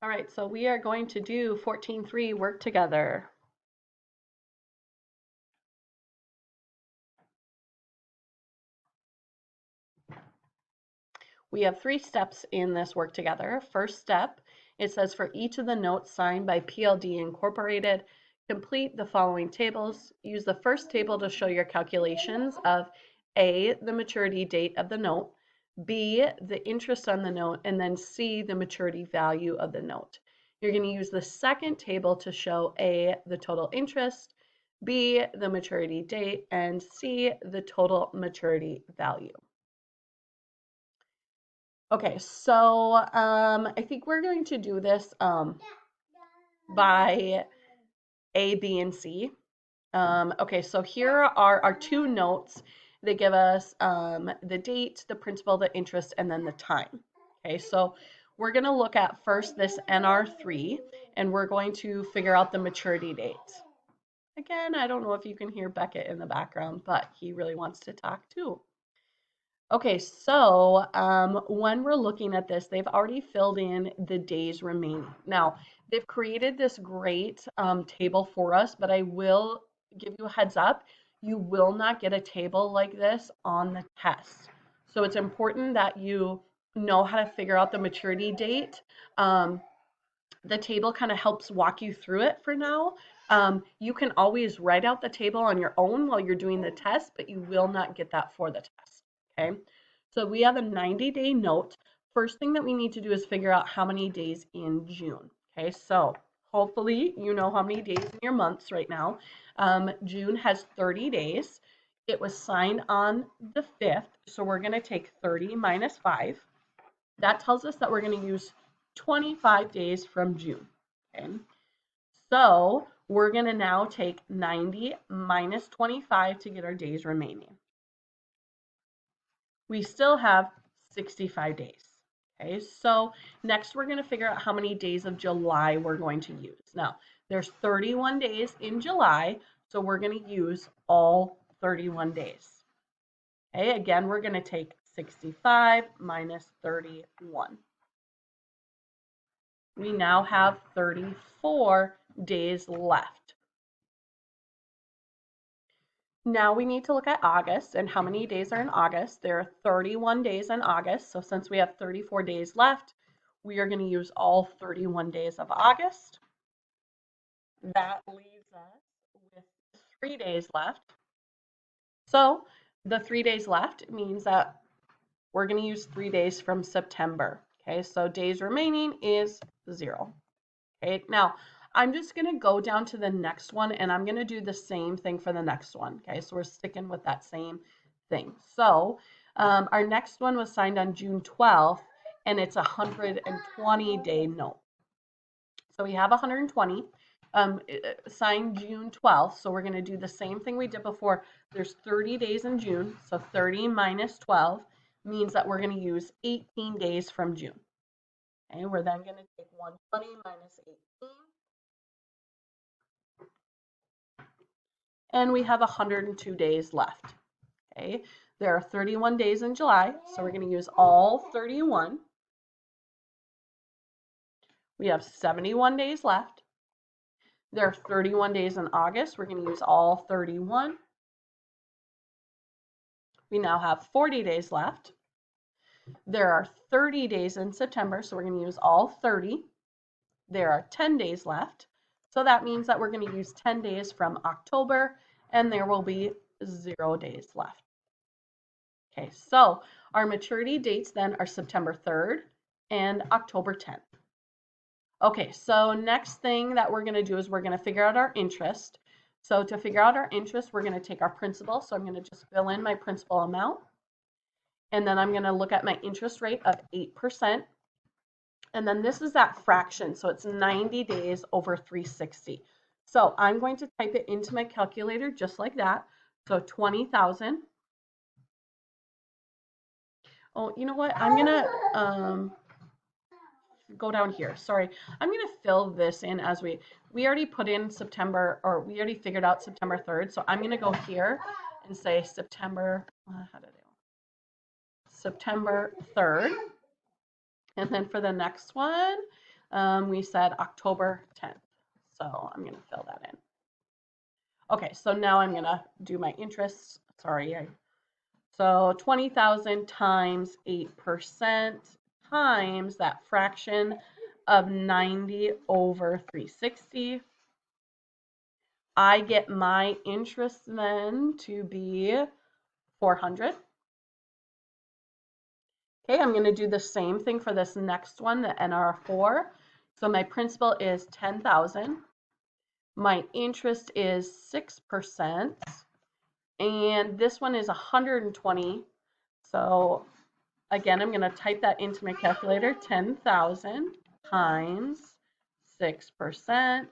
All right, so we are going to do 14.3 work together. We have 3 steps in this work together. First step, it says for each of the notes signed by PLD Incorporated, complete the following tables. Use the first table to show your calculations of A, the maturity date of the note, B, the interest on the note, and then C, the maturity value of the note. You're going to use the second table to show A, the total interest, B, the maturity date, and C, the total maturity value. Okay, so I think we're going to do this by A, B, and C. Okay, so here are our 2 notes. They give us the date, the principal, the interest, and then the time. Okay, so we're going to look at first this NR3, and we're going to figure out the maturity date. Again, I don't know if you can hear Beckett in the background, but he really wants to talk too. Okay, so when we're looking at this, they've already filled in the days remaining. Now, they've created this great table for us, but I will give you a heads up. You will not get a table like this on the test. So it's important that you know how to figure out the maturity date. The table kind of helps walk you through it for now. You can always write out the table on your own while you're doing the test, but you will not get that for the test. Okay, so we have a 90-day note. First thing that we need to do is figure out how many days in June. Okay, so hopefully you know how many days in your months right now. June has 30 days. It was signed on the 5th, so we're going to take 30 minus 5. That tells us that we're going to use 25 days from June. Okay, so we're going to now take 90 minus 25 to get our days remaining. We still have 65 days. Okay, so next we're going to figure out how many days of July we're going to use. Now, there's 31 days in July, so we're going to use all 31 days. Okay, again, we're going to take 65 minus 31. We now have 34 days left. Now we need to look at August and how many days are in August. There are 31 days in August. So since we have 34 days left, we are going to use all 31 days of August. That leaves us with 3 days left. So the 3 days left means that we're going to use 3 days from September. Okay, so days remaining is 0. Okay, now I'm just going to go down to the next one and I'm going to do the same thing for the next one. Okay, so we're sticking with that same thing. So our next one was signed on June 12th and it's a 120-day note. So we have 120 signed June 12th. So we're going to do the same thing we did before. There's 30 days in June. So 30 minus 12 means that we're going to use 18 days from June. Okay, we're then going to take 120 minus 18. And we have 102 days left. Okay, there are 31 days in July, so we're going to use all 31. We have 71 days left. There are 31 days in August. We're going to use all 31. We now have 40 days left. There are 30 days in September, so we're going to use all 30. There are 10 days left. So that means that we're going to use 10 days from October, and there will be 0 days left. Okay, so our maturity dates then are September 3rd and October 10th. Okay, so next thing that we're going to do is we're going to figure out our interest. So to figure out our interest, we're going to take our principal. So I'm going to just fill in my principal amount. And then I'm going to look at my interest rate of 8%. And then this is that fraction. So it's 90 days over 360. So I'm going to type it into my calculator just like that. So 20,000. Oh, you know what? I'm going to go down here. Sorry. I'm going to fill this in as we already put in September, or we already figured out September 3rd. So I'm going to go here and say September, how did I go? September 3rd. And then for the next one, We said October 10th. So I'm going to fill that in. Okay, so now I'm going to do my interest. Sorry. So 20,000 times 8% times that fraction of 90 over 360. I get my interest then to be 400. Okay, I'm going to do the same thing for this next one, the NR4. So my principal is 10,000. My interest is 6%. And this one is 120. So again, I'm going to type that into my calculator, 10,000 times 6%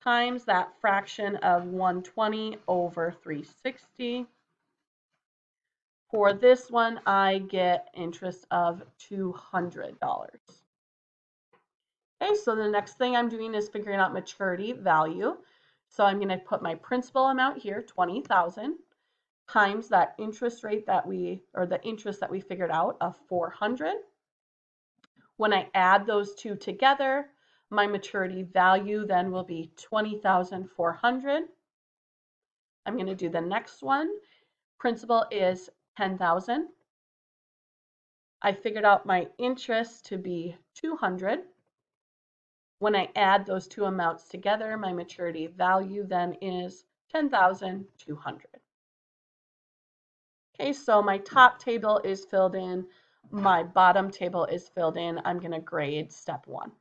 times that fraction of 120 over 360. For this one, I get interest of $200. Okay, so the next thing I'm doing is figuring out maturity value. So I'm going to put my principal amount here, 20,000, times that interest rate that the interest that we figured out of 400. When I add those two together, my maturity value then will be 20,400. I'm going to do the next one. Principal is 10,000. I figured out my interest to be 200. When I add those two amounts together, my maturity value then is 10,200. Okay, so my top table is filled in. My bottom table is filled in. I'm going to grade step 1.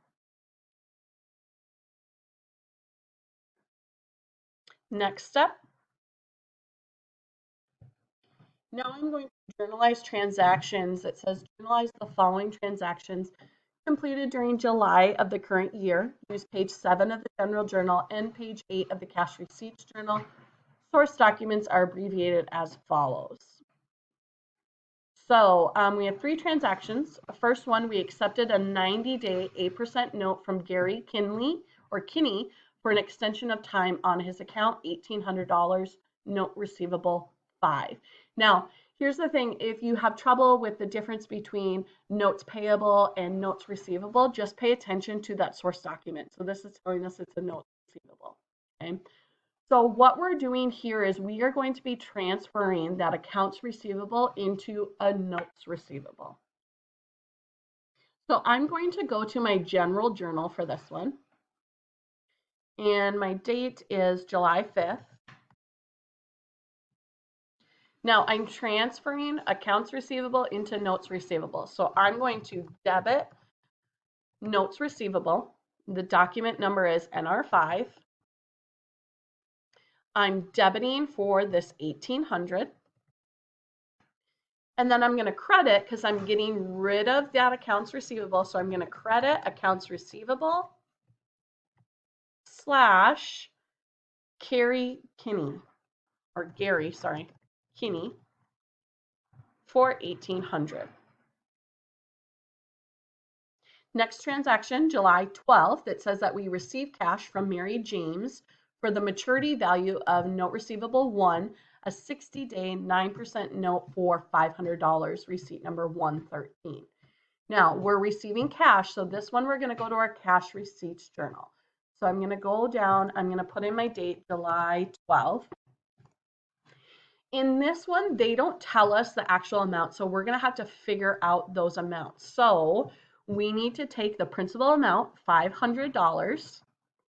Next step. Now I'm going to journalize transactions. It says journalize the following transactions completed during July of the current year. Use page 7 of the General Journal and page 8 of the Cash Receipts Journal. Source documents are abbreviated as follows. So we have 3 transactions. The first one, we accepted a 90-day 8% note from Gary Kinney for an extension of time on his account, $1,800, note receivable 5. Now, here's the thing. If you have trouble with the difference between notes payable and notes receivable, just pay attention to that source document. So this is telling us it's a note receivable. Okay. So what we're doing here is we are going to be transferring that accounts receivable into a notes receivable. So I'm going to go to my general journal for this one. And my date is July 5th. Now I'm transferring accounts receivable into notes receivable. So I'm going to debit notes receivable. The document number is NR5. I'm debiting for this 1,800. And then I'm going to credit because I'm getting rid of that accounts receivable. So I'm going to credit accounts receivable slash Gary Kinney for 1,800. Next transaction, July 12th, it says that we received cash from Mary James for the maturity value of note receivable 1, a 60-day 9% note for $500, receipt number 113. Now, we're receiving cash, so this one we're going to go to our cash receipts journal. So I'm going to go down, I'm going to put in my date, July 12th. In this one, they don't tell us the actual amount, so we're going to have to figure out those amounts. So we need to take the principal amount, $500,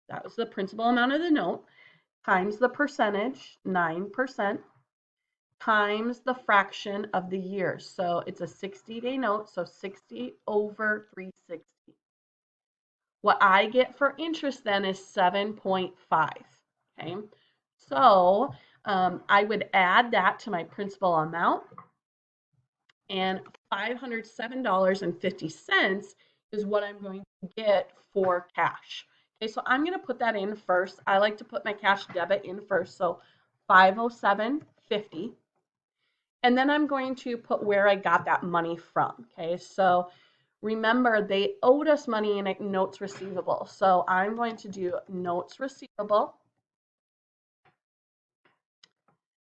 that was the principal amount of the note, times the percentage, 9%, times the fraction of the year. So it's a 60-day note, so 60 over 360. What I get for interest then is 7.5. Okay, so I would add that to my principal amount, and $507.50 is what I'm going to get for cash. Okay, so I'm going to put that in first. I like to put my cash debit in first, so $507.50. And then I'm going to put where I got that money from. Okay, so remember, they owed us money in a notes receivable. So I'm going to do notes receivable.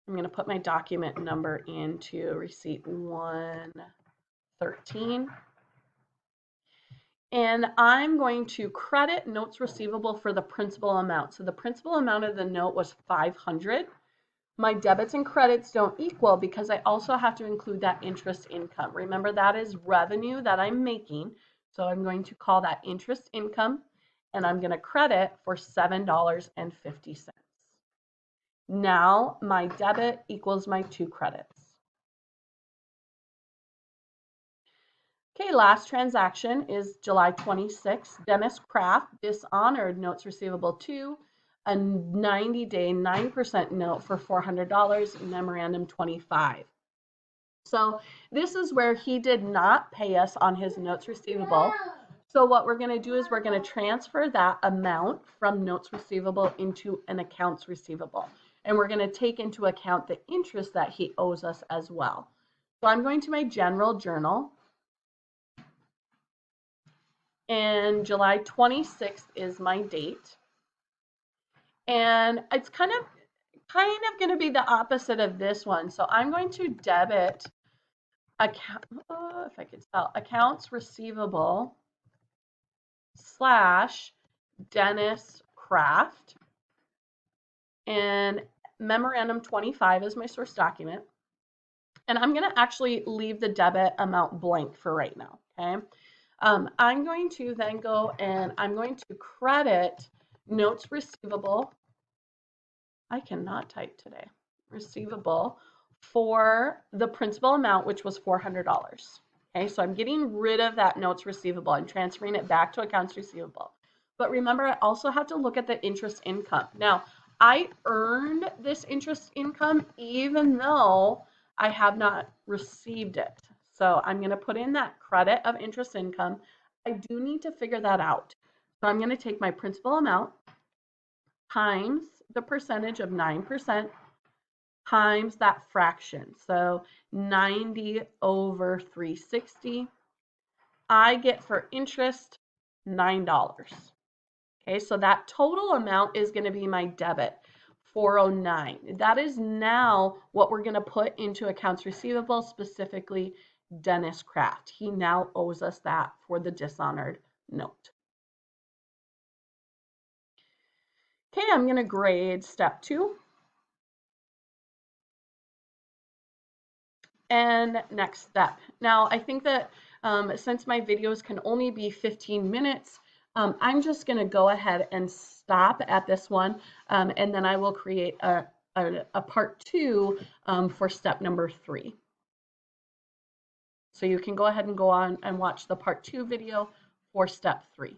I'm going to put my document number into receipt 113. And I'm going to credit notes receivable for the principal amount. So the principal amount of the note was 500. My debits and credits don't equal because I also have to include that interest income. Remember, that is revenue that I'm making. So I'm going to call that interest income, and I'm going to credit for $7.50. Now my debit equals my 2 credits. Okay, last transaction is July 26th. Dennis Kraft dishonored notes receivable 2, a 90-day 9% note for $400, memorandum 25. So this is where he did not pay us on his notes receivable. So what we're going to do is we're going to transfer that amount from notes receivable into an accounts receivable. And we're going to take into account the interest that he owes us as well. So I'm going to my general journal. And July 26th is my date. And it's kind of going to be the opposite of this one. So I'm going to debit if I could spell, accounts receivable / Dennis Kraft, and memorandum 25 is my source document. And I'm going to actually leave the debit amount blank for right now, okay? I'm going to then go and I'm going to credit notes receivable. I cannot type today. Receivable for the principal amount, which was $400. Okay, so I'm getting rid of that notes receivable. I'm transferring it back to accounts receivable. But remember, I also have to look at the interest income. Now, I earned this interest income even though I have not received it. So I'm going to put in that credit of interest income. I do need to figure that out. So I'm going to take my principal amount times the percentage of 9% times that fraction. So 90 over 360. I get for interest $9. Okay, so that total amount is going to be my debit, 409. That is now what we're going to put into accounts receivable, specifically Dennis Kraft. He now owes us that for the dishonored note. Okay, I'm going to grade step 2. And next step. Now, I think that since my videos can only be 15 minutes, I'm just going to go ahead and stop at this one, and then I will create a part 2 for step number 3. So you can go ahead and go on and watch the part 2 video for step 3.